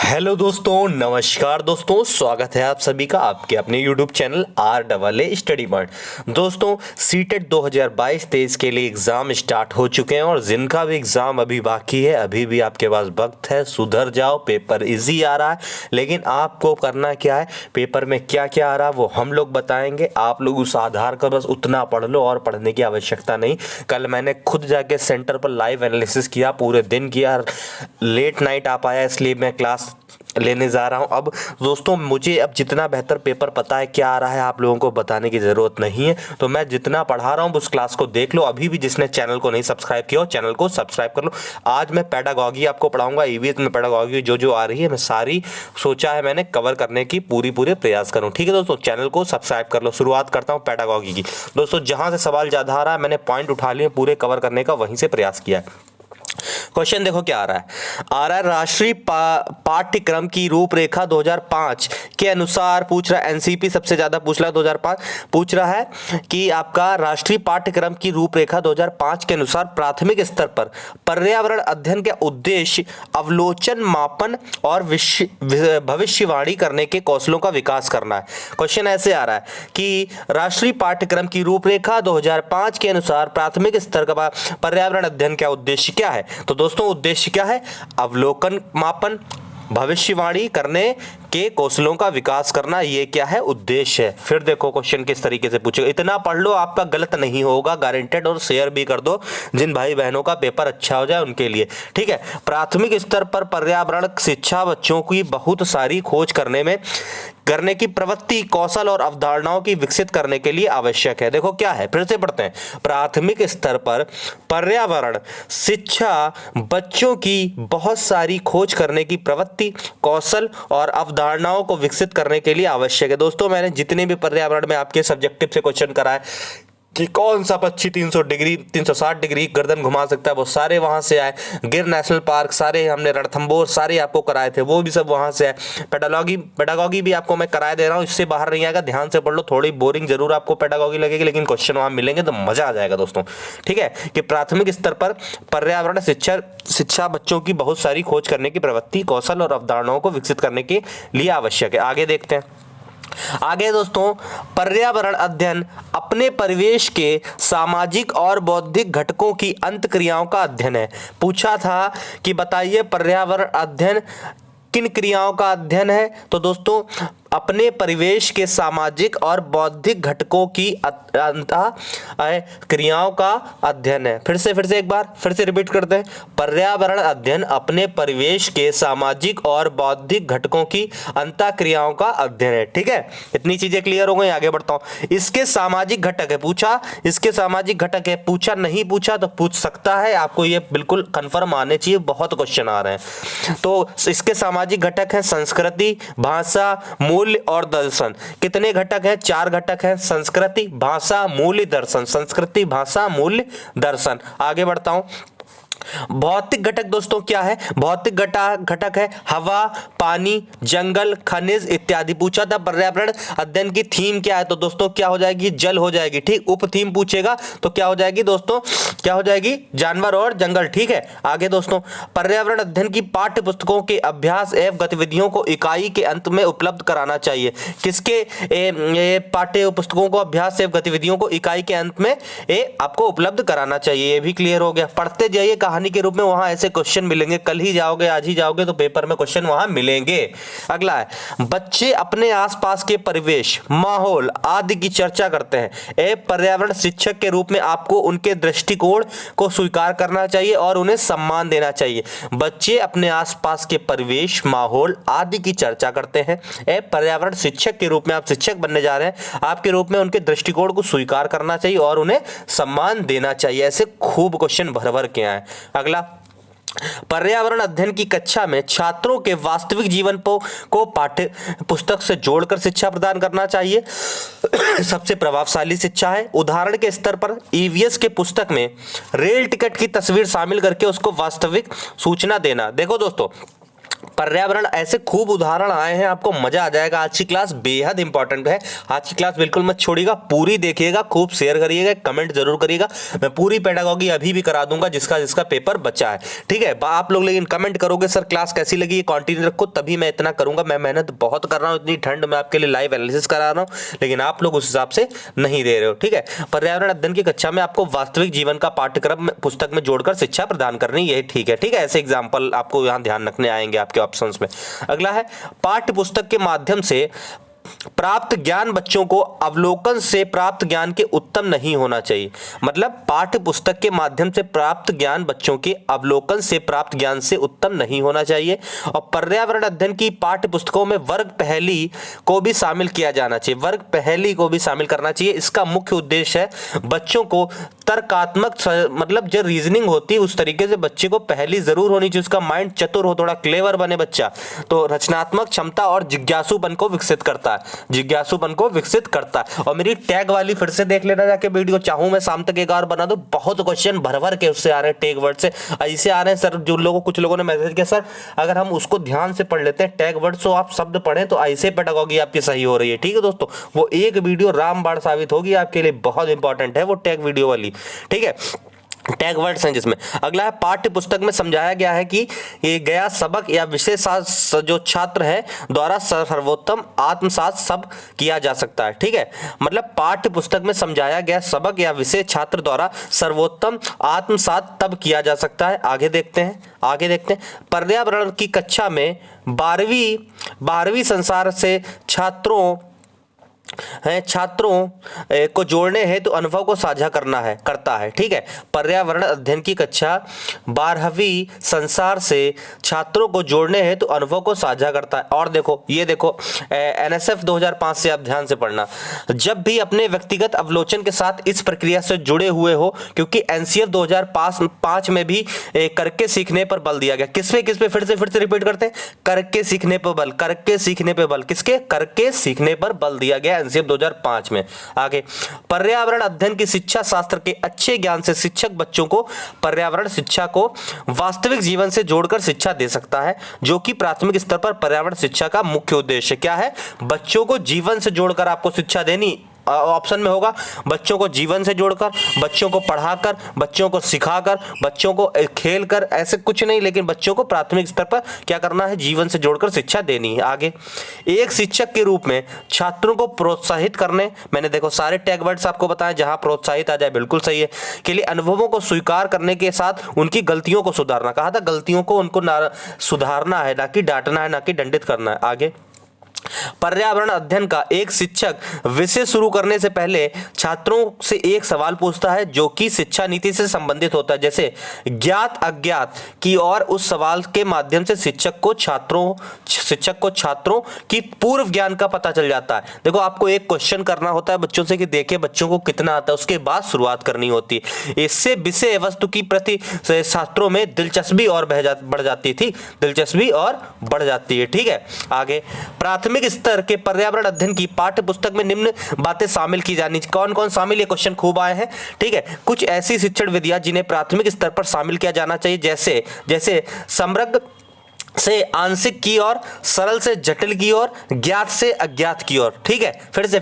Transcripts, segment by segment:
Hello दोस्तों, नमस्कार दोस्तों, स्वागत है आप सभी का आपके अपने YouTube channel RAA study point. दोस्तों, सीटेट 2022-23 के लिए एग्ज़ाम स्टार्ट हो चुके हैं और जिनका भी एग्ज़ाम अभी बाकी है, अभी भी आपके पास वक्त है, सुधर जाओ। पेपर इजी आ रहा है, लेकिन आपको करना क्या है, पेपर में क्या क्या आ रहा है वो हम लोग बताएंगे। आप लोग उस आधार का बस उतना पढ़ लो और पढ़ने की आवश्यकता नहीं। कल मैंने खुद जाके सेंटर पर लाइव एनालिसिस किया, पूरे दिन किया, लेट नाइट आ पाया, इसलिए मैं क्लास लेने जा रहा हूं। अब दोस्तों, मुझे अब जितना बेहतर पेपर पता है, क्या आ रहा है, आप लोगों को बताने की ज़रूरत नहीं है। तो मैं जितना पढ़ा रहा हूं उस क्लास को देख लो। अभी भी जिसने चैनल को नहीं सब्सक्राइब किया हो, चैनल को सब्सक्राइब कर लो। आज मैं पेडागॉजी आपको पढ़ाऊंगा। ईवीएस में पेडागॉजी जो आ रही है, मैं सारी सोचा है मैंने कवर करने की पूरे प्रयास करूँ। ठीक है दोस्तों, चैनल को सब्सक्राइब कर लो। शुरुआत करता हूँ पेडागॉजी की। दोस्तों, जहाँ से सवाल ज़्यादा आ रहा है, मैंने पॉइंट उठा लिए, पूरे कवर करने का वहीं से प्रयास किया है। क्वेश्चन देखो क्या आ रहा है राष्ट्रीय पाठ्यक्रम की रूपरेखा 2005 के अनुसार पूछ रहा है। एनसीपी सबसे ज्यादा पूछ रहा है, 2005 पूछ रहा है कि आपका राष्ट्रीय पाठ्यक्रम की रूपरेखा 2005 के अनुसार प्राथमिक स्तर पर पर्यावरण अध्ययन का उद्देश्य अवलोकन, मापन और भविष्यवाणी करने के कौशलों का विकास करना है। क्वेश्चन ऐसे आ रहा है कि राष्ट्रीय पाठ्यक्रम की रूपरेखा 2005 के अनुसार प्राथमिक स्तर का पर्यावरण अध्ययन का उद्देश्य क्या है। तो दोस्तों, उद्देश्य क्या है? अवलोकन, मापन, भविष्यवाणी करने के कौशलों का विकास करना। ये क्या है? उद्देश्य है। फिर देखो क्वेश्चन किस तरीके से पूछेगा। इतना पढ़ लो, आपका गलत नहीं होगा गारंटेड, और शेयर भी कर दो जिन भाई बहनों का पेपर अच्छा हो जाए उनके लिए। ठीक है। प्राथमिक स्तर पर पर्यावरण शिक्षा बच्चों की बहुत सारी खोज करने की प्रवृत्ति, कौशल और अवधारणाओं की विकसित करने के लिए आवश्यक है। देखो क्या है, फिर से पढ़ते हैं। प्राथमिक स्तर पर पर्यावरण शिक्षा बच्चों की बहुत सारी खोज करने की प्रवृत्ति, कौशल और अवधारणाओं को विकसित करने के लिए आवश्यक है। दोस्तों, मैंने जितने भी पर्यावरण में आपके सब्जेक्टिव से क्वेश्चन कराए कि कौन सा पक्षी 360 डिग्री गर्दन घुमा सकता है, वो सारे वहां से आए। गिर नेशनल पार्क सारे हमने, रणथंबोर सारे आपको कराए थे, वो भी सब वहां से आए। पेडागॉगी भी आपको मैं कराए दे रहा हूँ, इससे बाहर नहीं आएगा। ध्यान से पढ़ लो, थोड़ी बोरिंग जरूर आपको पेडागॉगी लगेगी, लेकिन क्वेश्चन वहां मिलेंगे तो मजा आ जाएगा दोस्तों। ठीक है, कि प्राथमिक स्तर पर पर्यावरण शिक्षा बच्चों की बहुत सारी खोज करने की प्रवृत्ति, कौशल और अवधारणाओं को विकसित करने के लिए आवश्यक है। आगे देखते हैं। आगे दोस्तों, पर्यावरण अध्ययन अपने परिवेश के सामाजिक और बौद्धिक घटकों की अंतःक्रियाओं का अध्ययन है। पूछा था कि बताइए पर्यावरण अध्ययन किन क्रियाओं का अध्ययन है। तो दोस्तों, अपने परिवेश के सामाजिक और बौद्धिक घटकों की क्रियाओं का अध्ययन है। फिर से एक बार फिर से रिपीट करते हैं। पर्यावरण अध्ययन अपने परिवेश के सामाजिक और बौद्धिक घटकों की क्रियाओं का अध्ययन है। ठीक है, इतनी चीजें क्लियर हो गई। आगे बढ़ता हूं। इसके सामाजिक घटक है, पूछा इसके सामाजिक घटक है, पूछा नहीं पूछा तो पूछ सकता है, आपको ये बिल्कुल कंफर्म आने चाहिए, बहुत क्वेश्चन आ रहे हैं। तो इसके सामाजिक घटक है संस्कृति, भाषा, मूल्य और दर्शन। कितने घटक हैं? 4 घटक हैं। संस्कृति, भाषा, मूल्य, दर्शन। संस्कृति, भाषा, मूल्य, दर्शन। आगे बढ़ता हूं। भौतिक घटक दोस्तों क्या है? भौतिक घटक है हवा, पानी, जंगल, खनिज इत्यादि। पूछा था पर्यावरण अध्ययन की थीम क्या है, तो दोस्तों क्या हो जाएगी? जल हो जाएगी। ठीक, उप थीम पूछेगा तो क्या हो जाएगी दोस्तों? क्या हो जाएगी? जानवर और जंगल। ठीक है। आगे दोस्तों, पर्यावरण अध्ययन की पाठ्य पुस्तकों के अभ्यास एवं गतिविधियों को इकाई के अंत में उपलब्ध कराना चाहिए। किसके पाठ्य पुस्तकों को, अभ्यास एवं गतिविधियों को इकाई के अंत में आपको उपलब्ध कराना चाहिए। ये भी क्लियर हो गया। पढ़ते जाइए कहानी के रूप में, वहां ऐसे क्वेश्चन मिलेंगे। कल ही जाओगे, आज ही जाओगे तो पेपर में क्वेश्चन वहां मिलेंगे। अगला है, बच्चे अपने आसपास के परिवेश, माहौल आदि की चर्चा करते हैं। एक पर्यावरण शिक्षक के रूप में आपको उनके दृष्टिकोण को स्वीकार करना चाहिए और उन्हें सम्मान देना चाहिए। बच्चे अपने आसपास के परिवेश, माहौल आदि की चर्चा करते हैं। एक पर्यावरण शिक्षक के रूप में, आप शिक्षक बनने जा रहे हैं, आपके रूप में उनके दृष्टिकोण को स्वीकार करना चाहिए और उन्हें सम्मान देना चाहिए। ऐसे खूब क्वेश्चन भर भर के आए। अगला, पर्यावरण अध्ययन की कक्षा में छात्रों के वास्तविक जीवन को पाठ्य पुस्तक से जोड़कर शिक्षा प्रदान करना चाहिए। सबसे प्रभावशाली शिक्षा है। उदाहरण के स्तर पर ईवीएस के पुस्तक में रेल टिकट की तस्वीर शामिल करके उसको वास्तविक सूचना देना। देखो दोस्तों, पर्यावरण ऐसे खूब उदाहरण आए हैं, आपको मजा आ जाएगा। आज की क्लास बेहद इंपॉर्टेंट है, आज की क्लास बिल्कुल मत छोड़िएगा, पूरी देखिएगा, खूब शेयर करिएगा, कमेंट जरूर करिएगा। मैं पूरी पेडागॉजी अभी भी करा दूंगा जिसका जिसका पेपर बचा है, ठीक है। आप लोग लेकिन कमेंट करोगे सर क्लास कैसी लगी, कंटिन्यू रखो, तभी मैं इतना करूंगा। मैं मेहनत बहुत कर रहा हूँ, इतनी ठंड में आपके लिए लाइव एनालिसिस करा रहा हूँ, लेकिन आप लोग उस हिसाब से नहीं दे रहे हो, ठीक है। पर्यावरण अध्ययन की कक्षा में आपको वास्तविक जीवन का पाठ्यक्रम पुस्तक में जोड़कर शिक्षा प्रदान करनी, ये ठीक है, ठीक है। ऐसे एग्जाम्पल आपको यहाँ ध्यान रखने आएंगे आपके ऑप्शंस में। अगला है पाठ्य पुस्तक के माध्यम से प्राप्त ज्ञान बच्चों को अवलोकन से प्राप्त ज्ञान के उत्तम नहीं होना चाहिए। मतलब पाठ्य पुस्तक के माध्यम से प्राप्त ज्ञान बच्चों के अवलोकन से प्राप्त ज्ञान से उत्तम नहीं होना चाहिए। और पर्यावरण अध्ययन की पाठ्य पुस्तकों में वर्ग पहेली को भी शामिल किया जाना चाहिए, वर्ग पहेली को भी शामिल करना चाहिए। इसका मुख्य उद्देश्य है बच्चों को तर्कात्मक, मतलब जो रीजनिंग होती है उस तरीके से बच्चे को पहेली जरूर होनी चाहिए, उसका माइंड चतुर हो, थोड़ा क्लेवर बने बच्चा, तो रचनात्मक क्षमता और जिज्ञासुपन को विकसित करता है, जिज्ञासुपन को विकसित करता है। और मेरी टैग वाली फिर से देख लेना जाके वीडियो, चाहूं मैं शाम तक एक और बना दूं, बहुत क्वेश्चन भर भर के उससे आ रहे हैं, टैग वर्ड से ऐसे आ रहे हैं सर। जो लोगों, कुछ लोगों ने मैसेज किया सर अगर हम उसको ध्यान से पढ़ लेते हैं टैग वर्ड, तो आप शब्द पढ़ें तो ऐसे पेडागॉजी आपकी सही हो रही है, ठीक है दोस्तों। वो एक वीडियो रामबाण साबित होगी आपके लिए, बहुत इंपॉर्टेंट है वो टैग वीडियो वाली, ठीक है। टैग वर्ड्स हैं जिसमें। अगला है पाठ्य पुस्तक में समझाया गया है कि ये गया सबक या विषय जो छात्र है द्वारा सर्वोत्तम आत्मसात सब किया जा सकता है, ठीक है। मतलब पाठ्य पुस्तक में समझाया गया सबक या विषय छात्र द्वारा सर्वोत्तम आत्मसात तब किया जा सकता है। आगे देखते हैं पर्यावरण की कक्षा में 12वीं संसार से छात्रों को जोड़ने हेतु अनुभव को साझा करता है, ठीक है। पर्यावरण अध्ययन की कक्षा 12वीं संसार से छात्रों को जोड़ने हेतु अनुभव को साझा करता है। और ये देखो एनएसएफ 2005 से आप ध्यान से पढ़ना, जब भी अपने व्यक्तिगत अवलोकन के साथ इस प्रक्रिया से जुड़े हुए हो, क्योंकि एनसीएफ 2005 में भी करके सीखने पर बल दिया गया। किस पे फिर से रिपीट करते हैं, करके सीखने पर बल, किसके, करके सीखने पर बल दिया गया एनसीएफ 2005 में। आगे पर्यावरण अध्ययन की शिक्षा शास्त्र के अच्छे ज्ञान से शिक्षक बच्चों को पर्यावरण शिक्षा को वास्तविक जीवन से जोड़कर शिक्षा दे सकता है, जो कि प्राथमिक स्तर पर पर्यावरण शिक्षा का मुख्य उद्देश्य क्या है, बच्चों को जीवन से जोड़कर आपको शिक्षा देनी। ऑप्शन में होगा बच्चों को जीवन से जोड़कर, बच्चों को पढ़ाकर, बच्चों को सिखाकर, बच्चों को खेल कर, ऐसे कुछ नहीं, लेकिन बच्चों को प्राथमिक स्तर पर क्या करना है, जीवन से जोड़कर शिक्षा देनी है। आगे एक शिक्षक के रूप में छात्रों को प्रोत्साहित करने, मैंने देखो सारे टैग वर्ड्स आपको बताएं, जहां प्रोत्साहित आ जाए बिल्कुल सही है, के लिए अनुभवों को स्वीकार करने के साथ उनकी गलतियों को सुधारना। कहा था गलतियों को उनको सुधारना है, ना कि डांटना है, ना कि दंडित करना है। आगे पर्यावरण अध्ययन का एक शिक्षक विषय शुरू करने से पहले छात्रों से एक सवाल पूछता है जो कि शिक्षा नीति से संबंधित होता है, जैसे ज्ञात अज्ञात की, और उस सवाल के माध्यम से शिक्षक को छात्रों की पूर्व ज्ञान का पता चल जाता है। देखो आपको एक क्वेश्चन करना होता है बच्चों से कि देखे बच्चों को कितना आता है, उसके बाद शुरुआत करनी होती है। इससे विषय वस्तु की प्रति छात्रों में दिलचस्पी और बढ़ जाती है, ठीक है। आगे प्राथमिक स्तर के पर्यावरण अध्ययन की पाठ्य पुस्तक में निम्न बातें शामिल की जानी चाहिए। कौन कौन शामिल, ये क्वेश्चन खूब आए हैं, ठीक है। कुछ ऐसी शिक्षण विधियां जिन्हें प्राथमिक स्तर पर शामिल किया जाना चाहिए, जैसे समग्र से आंशिक की ओर, सरल से जटिल की ओर, ज्ञात से अज्ञात की ओर, ठीक है। फिर से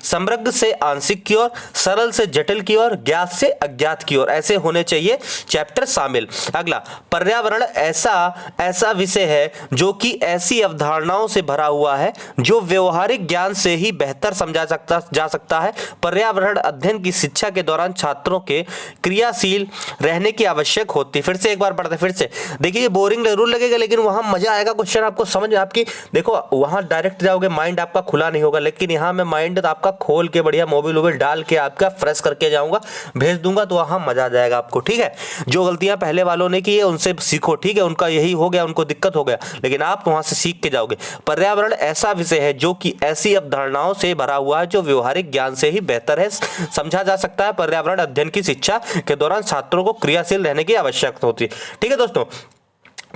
समग्र से आंशिक की ओर, सरल से जटिल की ओर, ज्ञात से अज्ञात की ओर, ऐसे होने चाहिए चैप्टर शामिल। अगला पर्यावरण ऐसा विषय है जो कि ऐसी अवधारणाओं से भरा हुआ है जो व्यवहारिक ज्ञान से ही बेहतर समझा जा सकता है। पर्यावरण अध्ययन की शिक्षा के दौरान छात्रों के क्रियाशील रहने की आवश्यक होती है। फिर से एक बार पढ़ते, फिर से देखिए, बोरिंग जरूर लगेगा लेकिन वहां मजा आएगा, क्वेश्चन आपको समझ में, आपकी देखो वहां डायरेक्ट जाओगे, माइंड आपका खुला नहीं होगा, लेकिन यहां मैं माइंड आपका खोल के बढ़िया मोबाइल वोबाइल डाल के आपका फ्रेश करके जाऊंगा, भेज दूंगा, तो वहां मजा आ जाएगा आपको, ठीक है। जो गलतियां पहले वालों ने की है उनसे सीखो, ठीक है, उनका यही हो गया, उनको दिक्कत हो गया, लेकिन आप वहां से सीख के जाओगे। पर्यावरण ऐसा विषय है जो कि ऐसी अवधारणाओं से भरा हुआ है जो व्यवहारिक ज्ञान से ही बेहतर है समझा जा सकता है। पर्यावरण अध्ययन की शिक्षा के दौरान छात्रों को क्रियाशील रहने की आवश्यकता होती है, ठीक है दोस्तों।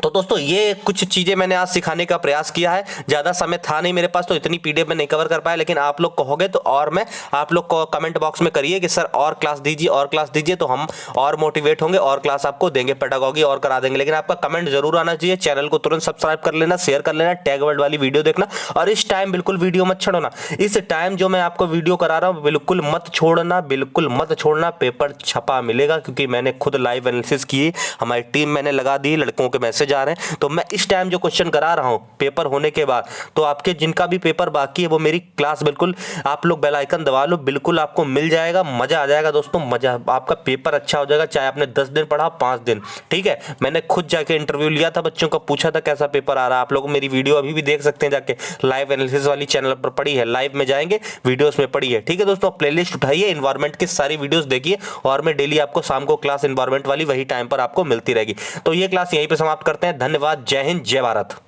तो दोस्तों ये कुछ चीजें मैंने आज सिखाने का प्रयास किया है। ज्यादा समय था नहीं मेरे पास, तो इतनी पीडीएफ में नहीं कवर कर पाया, लेकिन आप लोग कहोगे तो और मैं आप लोग को कमेंट बॉक्स में करिए कि सर और क्लास दीजिए, और क्लास दीजिए, तो हम और मोटिवेट होंगे और क्लास आपको देंगे, पेडागॉजी और करा देंगे। लेकिन आपका कमेंट जरूर आना चाहिए। चैनल को तुरंत सब्सक्राइब कर लेना, शेयर कर लेना, टैग वर्ड वाली वीडियो देखना, और इस टाइम बिल्कुल वीडियो मत छोड़ना। इस टाइम जो मैं आपको वीडियो करा रहा हूँ बिल्कुल मत छोड़ना, बिल्कुल मत छोड़ना। पेपर छपा मिलेगा, क्योंकि मैंने खुद लाइव एनालिसिस किए, हमारी टीम मैंने लगा दी, लड़कों के मैसेज आ रहे हैं। तो मैं इस टाइम जो क्वेश्चन करा रहा हूं पेपर होने के बाद, तो आपके जिनका भी पेपर बाकी है वो मेरी क्लास बिल्कुल आप लोग बेल आइकन दबा लो, बिल्कुल आपको मिल जाएगा। मजा आ जाएगा दोस्तों, मजा, आपका पेपर अच्छा हो जाएगा, चाहे आपने 10 दिन पढ़ा 5 दिन, ठीक है। मैंने खुद जाके इंटरव्यू लिया था, बच्चों का पूछा था कैसा पेपर आ रहा है। आप लोग मेरी वीडियो अभी भी देख सकते हैं जाके, लाइव एनालिसिस वाली चैनल पर पड़ी है, लाइव में जाएंगे वीडियोस में पड़ी है, ठीक है दोस्तों। प्लेलिस्ट उठाइए, इन्वायरमेंट की सारी वीडियोस देखिए, और मैं डेली आपको शाम को क्लास इन्वायरमेंट वाली वही टाइम पर आपको मिलती रहेगी। तो ये क्लास यहीं पे समाप्त करते हैं। धन्यवाद, जय हिंद, जय भारत।